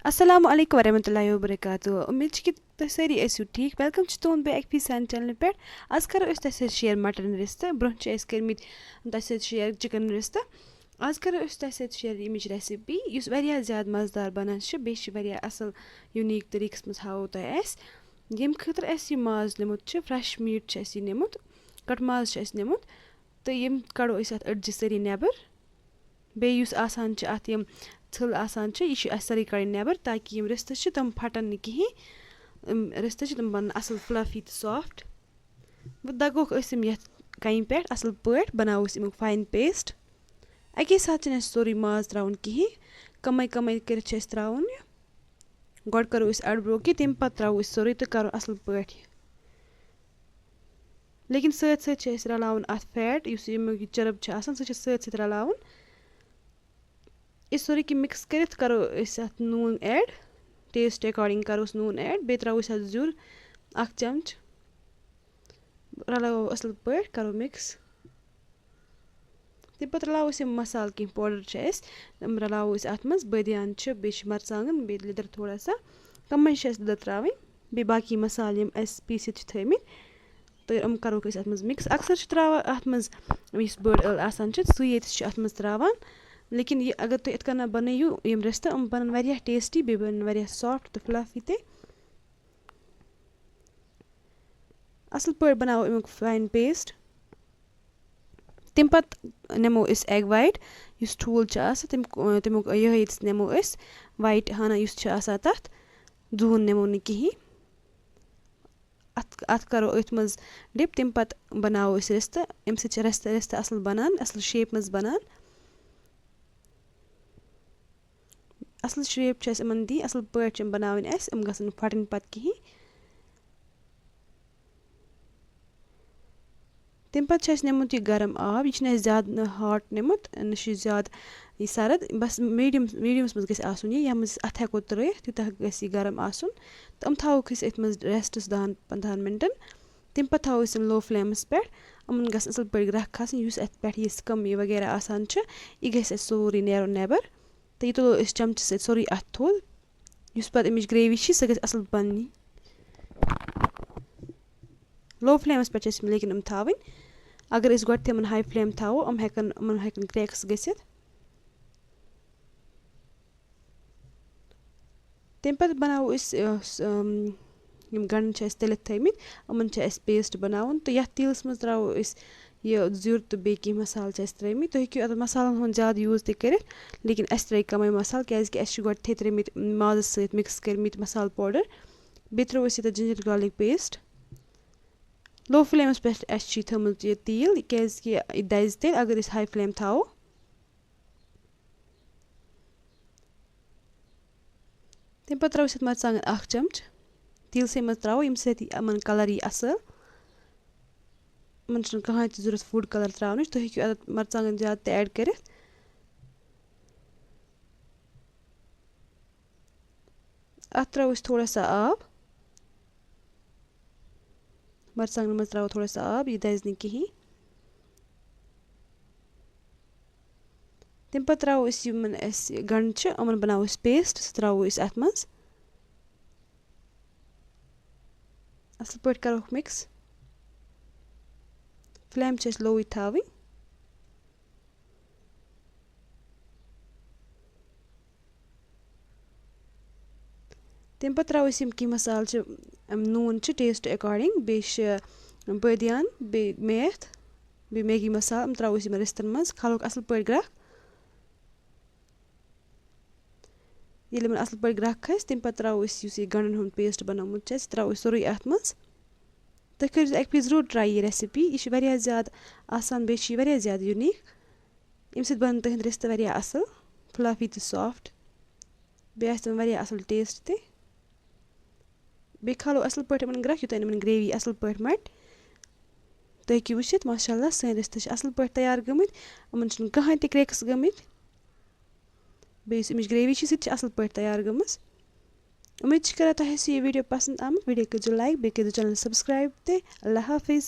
Assalamu alaikum warahmatullahi wabarakatuh. उम्मीद छ कि तुम सारी ऐसी ठीक वेलकम छ तुम बैक भी सान चैनल पे आज करो इस तसे शेयर मटन रिश्ता ब्रोह छ इस करमित तसे शेयर चिकन रिश्ता आज करो इस तसे शेयर इमिज रेसिपी युस वारिया ज्यादा मजेदार बनन छ बे छ वारिया असल यूनिक तरीकस मस हाओ त एस यम खतर एस ये माज नेमुत छ फ्रेश मीट छ एस नेमुत कट माज छ एस नेमुत त यम कड़ो इस अडजि सरी नेबर बे युस आसान छ अत यम छल आसान छ यह सारी कड़ी नेबर ताकि यम रिश्ते छ तम फटन न कहीं रिश्ते छ तम बन असल फ्लफी तो सॉफ्ट वो दगोक असम यथ कहीं पे असल पट बनावस इमुक फाइन पेस्ट अके साथ छ सोरी माज त्राउन कहीं कमै कमै कर छ त्राउन गोड करो इस अडब्रो कि तम पत त्राउ इस सोरी तो करो असल पट लेकिन सत सत छ इस रलाउन अथ फैट युस यमुक चरब छ आसान सो छ सत सत रलाउन इस सोरी की मिक्स करित करो इस नून ऐड टेस्ट अकॉर्डिंग करो नून ऐड बे त्रो इस जूर अख चमच रलाओ असल पट करो मिक्स तम पत रलाओ इस मसाल की पाउडर छ इस रलाओ इस अत मज बदियान छ बे मरचांगन बे लिदर थोड़ा सा कम छ लिदर त्रावि बे बाकी मसाल यम एस पीसित छ थमित तो करो इस अत मज मिक्स अक्सर छ त्रावा अत मज इस बड़ आसान छ सु ये छ अत मज त्रावान लेकिन ये अगर तुम इतना बनयू यम रिश्ता बनन वारिया टेस्टी बे बनन वारिया सॉफ्ट तो फ्लफी ते असल पट बनाओ इमुक फाइन पेस्ट तम पत नेमो इस एग वाइट युस ठूल छ आसा तमुक यही नेमो इस वाइट हाना युस छ आसा तथ जून नेमो न कहीं अत करो अथ मज डिप तम पत बनाओ इस रिश्ता अम सत रिश्ता असल बनान असल शेप मज बनान असल शेप छ इमन दी असल पट बनावन एस गसन फटन पत कहीं तम पत नेमुत यह गरम आब यह ज्यादा हॉट नेमुत न ज्यादा सरद बस मीडियमस मज गसन यह मज अत हेको त्रयित तूत गस गरम आसन तो थोक अत मज रेस्टस 10-15 मिनटन तम पत थो लो फ्लेमस पे गस असल पे ग्रह खसन अत पे यह स्कम वगैरह आसान यह गस सोरी नेरो नेबर तो यह तुलो इस चमच सत सोरी अत थोल युस पत अमिच ग्रेवी सह गस असल बननी लो फ्लेमस पे लेकिन थवन अगर इस गोड तमन हाई फ्लेम थो हेकन क्रैक्स गसित तम पत बनाओ इस गंड तलित थमित अमन पेस्ट बनावन तो यथ तेलस मज त्रो यह जुर तो बेकी मसाल त्रमित तो हेकू अत मसालन हुन ज्यादा यूज कर लेकिन अस त्रे कम मसाल क्या गोड थे त्रेमित माजस सत मिक्स करमित मसाल पाउडर बे त्रो ये जिंजर गार्लिक पेस्ट लो फ्लेमस पे थमुत यह तेल क्या दज तेल अगर इस हाई फ्लेम थो तम पे त्रो मरचांगन अख चमच तेल से मज त्रो यम सम कलर यी असल कहाँ जरूरत फूड कलर त्रावन तो हेकू अत मरचांगन ज्यादा ऐड कर अत त्रो थोड़ा सा आब मरचांगन मज त्रो थोड़ा सा आब यह दज न कहीं तम पे त्रो गंड अमन बनाओ पेस्ट सह त्रो अत मज असल पे करो मिक्स फ्लेम लो थी तम पे त्रो की मसाल नून टेस्ट अकॉर्डिंग बे बदियान बे मेथ बे मैगी मसाल त्रो रिश्तन मज खलोक असल पे ग्रह ये असल पे ग्रह खस तम पे त्रो गंडन हुन पेस्ट बनोमुत त्रो सोरी अत मज तुम करो अक जरूर ट्राई यह रेसिपी यह ज्यादा आसान बे ज्यादा यूनिक अम सत बन तुंद रिश्ते असल फ्लफी तो सॉफ्ट बे असल टेस्ट ते बे खालो असल पे ग्रह यूत ग्रेवी असल पे मट तुम हेकू वुचित माशाल्लाह सन रिश्ते असल पे तैयार गमित अमन कहाँ ते क्रैक्स गमित बे अमिच ग्रेवी सह असल पे तैयार गमस उम्मीद कर तुम यह वीडियो पसंद आमुत वीडियो कर लाइक बे कर चैनल सब्सक्राइब ते अल्लाह हाफिज़।